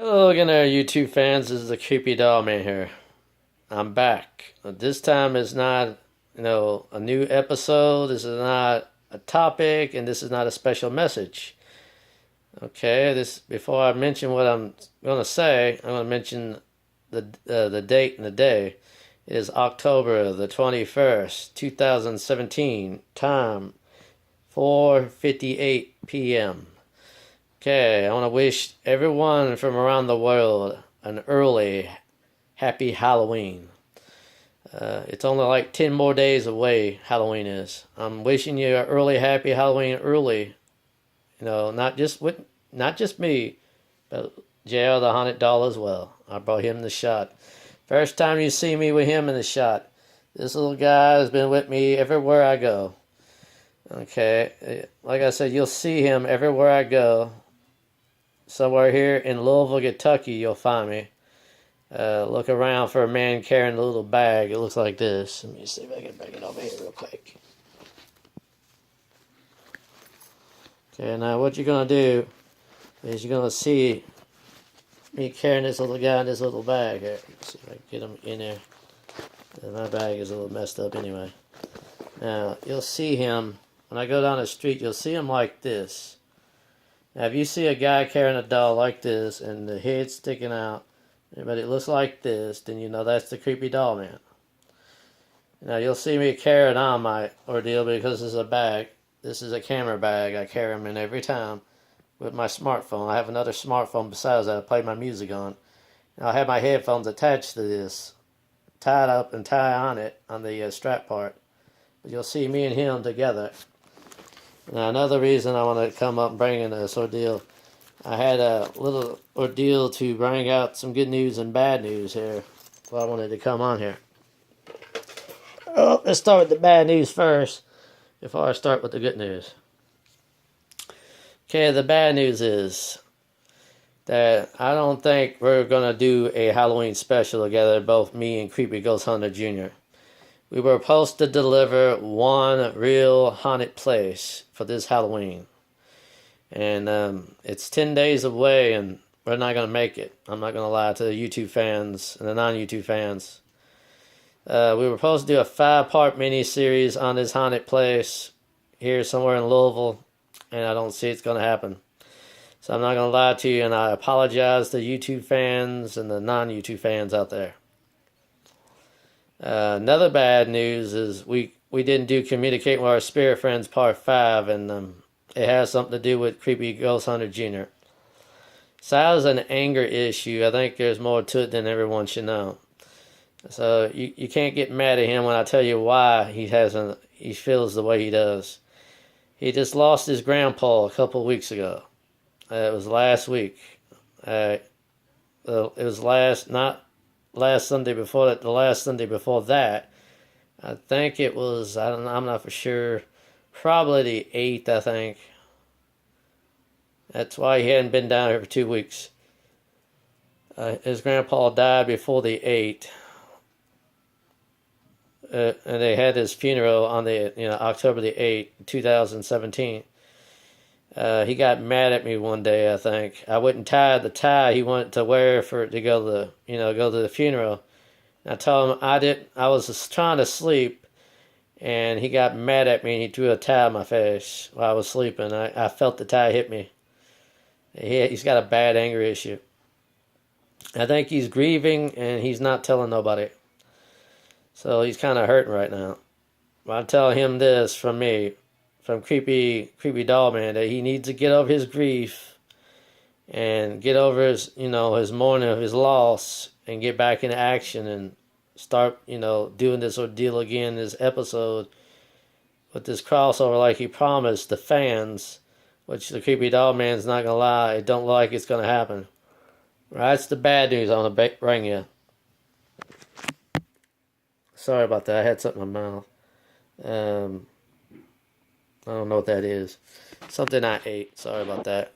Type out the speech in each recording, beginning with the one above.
Hello again there, YouTube fans. This is the Creepy Doll Man here. I'm back. This time is not, a new episode. This is not a topic, and this is not a special message. Okay, before I mention what I'm gonna say, I'm gonna mention the date and the day. It is October the 21st, 2017. Time 4:58 p.m. Okay, I want to wish everyone from around the world an early, happy Halloween. It's only like 10 more days away, Halloween is. I'm wishing you an early, happy Halloween early. Not just me, but JR the Haunted Doll as well. I brought him the shot. First time you see me with him in the shot. This little guy has been with me everywhere I go. Okay, like I said, you'll see him everywhere I go. Somewhere here in Louisville, Kentucky, you'll find me. Look around for a man carrying a little bag. It looks like this. Let me see if I can bring it over here real quick. Okay, now what you're going to do is you're going to see me carrying this little guy in this little bag here. Let's see if I can get him in there. My bag is a little messed up anyway. Now, you'll see him, when I go down the street, you'll see him like this. Now, if you see a guy carrying a doll like this and the head sticking out, but it looks like this, then you know that's the Creepy Doll Man. Now, you'll see me carrying on my ordeal because it's a bag. This is a camera bag. I carry them in every time with my smartphone. I have another smartphone besides that I play my music on. And I'll have my headphones attached to this, tied up and tie on it on the strap part. But you'll see me and him together. Now, another reason I want to come up and bring in this ordeal, I had a little ordeal to bring out some good news and bad news here. So I wanted to come on here. Oh, let's start with the bad news first before I start with the good news. Okay, the bad news is that I don't think we're going to do a Halloween special together, both me and Creepy Ghost Hunter Jr. We were supposed to deliver one real haunted place for this Halloween. And it's 10 days away, and we're not going to make it. I'm not going to lie to the YouTube fans and the non-YouTube fans. We were supposed to do a 5-part miniseries on this haunted place here somewhere in Louisville, and I don't see it's going to happen. So I'm not going to lie to you, and I apologize to YouTube fans and the non-YouTube fans out there. Another bad news is we didn't do Communicate with Our Spirit Friends Part 5, and it has something to do with Creepy Ghost Hunter Jr. So that was an anger issue. I think there's more to it than everyone should know. So you can't get mad at him when I tell you why he feels the way he does. He just lost his grandpa a couple of weeks ago. It was last week. It was not last Sunday before that, the last Sunday before that. I think it was, I'm not for sure, probably the 8th, I think. That's why he hadn't been down here for 2 weeks. His grandpa died before the 8th. And they had his funeral on October the 8th, 2017. He got mad at me one day, I think. I wouldn't tie the tie he wanted to wear to go to the funeral. And I told him I was just trying to sleep, and he got mad at me and he threw a tie in my face while I was sleeping. I felt the tie hit me. He's got a bad anger issue. I think he's grieving and he's not telling nobody. So he's kind of hurting right now. But I'm telling him this from me, from Creepy Doll Man, that he needs to get over his grief and get over his mourning of his loss and get back into action and start, doing this ordeal again, this episode with this crossover like he promised the fans, which the Creepy Doll Man's not going to lie, it don't look like it's going to happen. Right, that's the bad news I want to bring you. Sorry about that, I had something in my mouth. I don't know what that is. Something I ate. Sorry about that.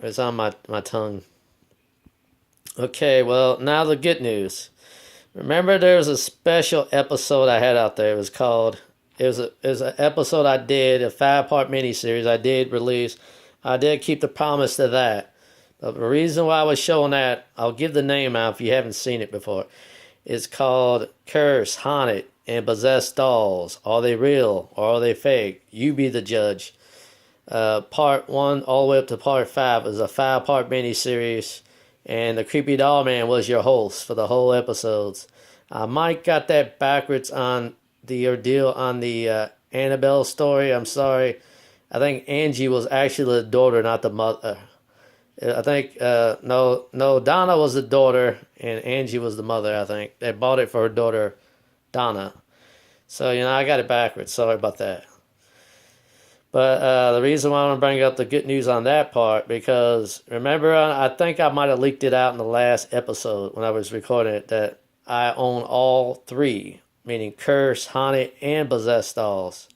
It's on my tongue. Okay, well, now the good news. Remember there was a special episode I had out there. It was an episode I did, a 5-part miniseries I did release. I did keep the promise to that. The reason why I was showing that, I'll give the name out if you haven't seen it before. It's called Cursed, Haunted, and Possessed Dolls. Are they real or are they fake? You be the judge. Part 1 all the way up to part 5 is a 5-part miniseries, and the Creepy Doll Man was your host for the whole episodes. Mike got that backwards on the ordeal on the Annabelle story. I'm sorry. I think Angie was actually the daughter, not the mother. I think, no, Donna was the daughter, and Angie was the mother, I think. They bought it for her daughter, Donna. So, I got it backwards. Sorry about that. But the reason why I want to bring up the good news on that part, because remember, I think I might have leaked it out in the last episode when I was recording it, that I own all 3, meaning Cursed, Haunted, and Possessed dolls.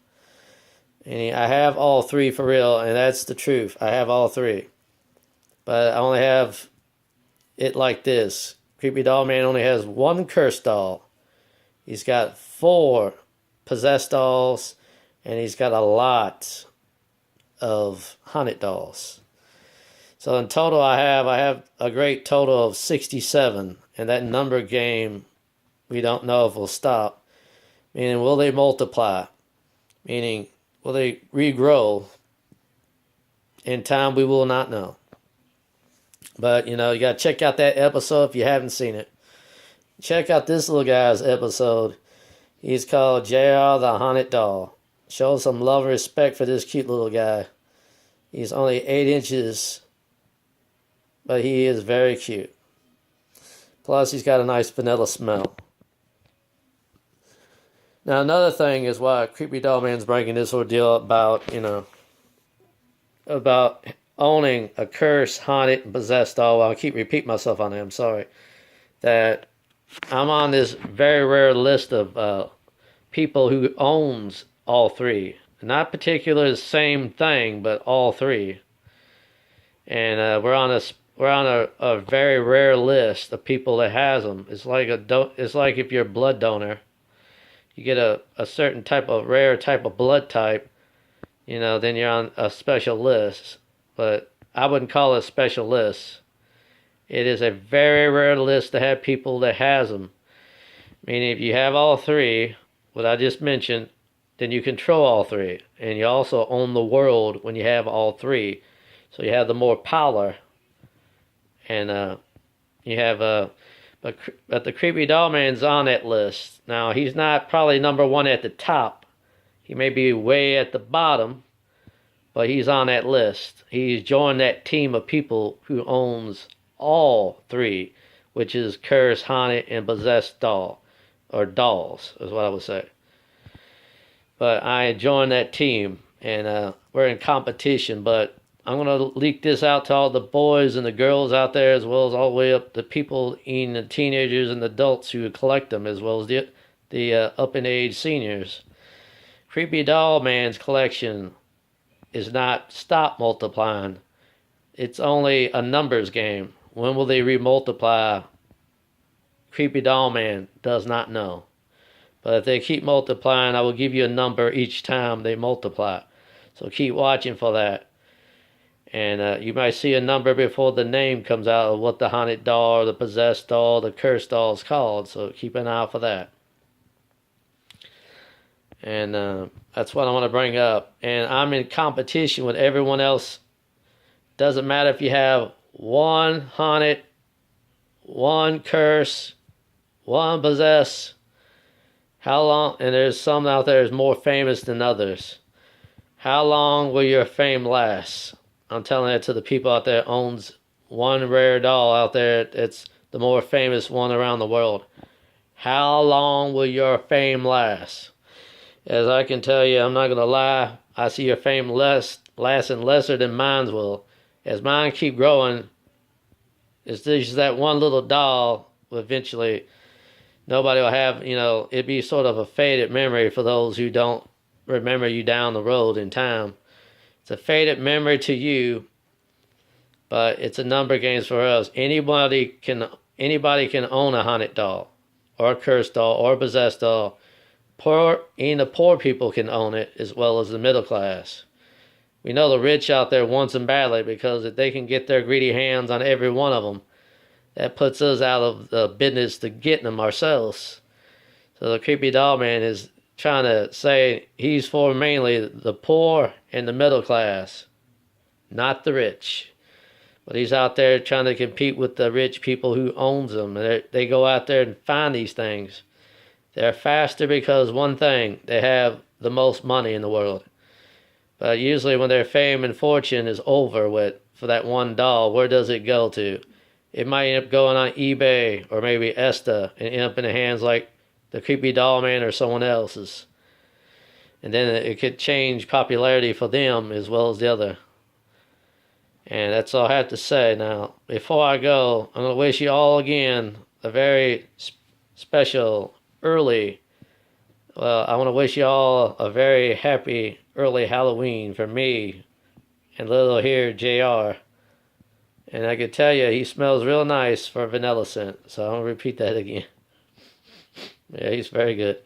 And I have all 3 for real, and that's the truth. I have all 3. But I only have it like this. Creepy Doll Man only has 1 cursed doll. He's got 4 possessed dolls, and he's got a lot of haunted dolls. So in total I have a great total of 67, and that number game we don't know if will stop. Meaning, will they multiply? Meaning, will they regrow? In time we will not know. But, you got to check out that episode if you haven't seen it. Check out this little guy's episode. He's called JR the Haunted Doll. Show some love and respect for this cute little guy. He's only 8 inches, but he is very cute. Plus, he's got a nice vanilla smell. Now, another thing is why Creepy Doll Man's bringing this ordeal about, about owning a cursed, haunted, and possessed doll. Well, I keep repeating myself on it, I'm sorry. That I'm on this very rare list of people who owns all 3. Not particularly the same thing, but all 3. And we're on a very rare list of people that has them. It's like if you're a blood donor, you get a certain rare type of blood type, then you're on a special list. But I wouldn't call it a special list. It is a very rare list to have people that has them. Meaning if you have all 3, what I just mentioned, then you control all 3. And you also own the world when you have all 3. So you have the more power. And you have, but the Creepy Doll Man's on that list. Now, he's not probably number 1 at the top. He may be way at the bottom. But he's on that list. He's joined that team of people who owns all 3, which is Cursed, Haunted, and Possessed doll. Or dolls, is what I would say. But I joined that team, and we're in competition. But I'm going to leak this out to all the boys and the girls out there, as well as all the way up to people in the teenagers and adults who collect them, as well as the up-in-age seniors. Creepy Doll Man's collection is not stop multiplying. It's only a numbers game. When will they remultiply? Creepy Doll Man does not know. But if they keep multiplying, I will give you a number each time they multiply. So keep watching for that. And you might see a number before the name comes out of what the haunted doll, or the possessed doll, the cursed doll is called. So keep an eye out for that. And that's what I want to bring up. And I'm in competition with everyone else. Doesn't matter if you have 1 haunted, 1 curse, 1 possessed. How long, and there's some out there is more famous than others. How long will your fame last? I'm telling that to the people out there owns 1 rare doll out there. It's the more famous one around the world. How long will your fame last? As I can tell you, I'm not going to lie, I see your fame lasting lesser than mine will. As mine keep growing, it's just that one little doll, eventually, nobody will have, it'd be sort of a faded memory for those who don't remember you down the road in time. It's a faded memory to you, but it's a number of games for us. Anybody can own a haunted doll, or a cursed doll, or a possessed doll. Even the poor people can own it, as well as the middle class. We know the rich out there wants them badly, because if they can get their greedy hands on every one of them, that puts us out of the business to getting them ourselves. So the creepy doll man is trying to say he's for mainly the poor and the middle class, not the rich. But he's out there trying to compete with the rich people who owns them. They go out there and find these things. They're faster because, one thing, they have the most money in the world. But usually when their fame and fortune is over with for that one doll, where does it go to? It might end up going on eBay or maybe esty and end up in the hands like the creepy doll man or someone else's. And then it could change popularity for them as well as the other. And that's all I have to say. Now, before I go, I'm going to wish you all again a very special early, I want to wish you all a very happy early Halloween from me and little here, JR. And I can tell you, he smells real nice for vanilla scent. So I'm going to repeat that again. Yeah, he's very good.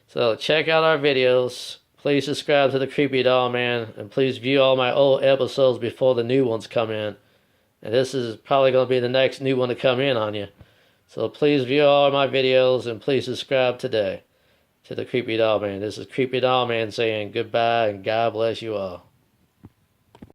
So check out our videos. Please subscribe to the Creepy Doll Man. And please view all my old episodes before the new ones come in. And this is probably going to be the next new one to come in on you. So please view all my videos and please subscribe today to the Creepy Doll Man. This is Creepy Doll Man saying goodbye and God bless you all.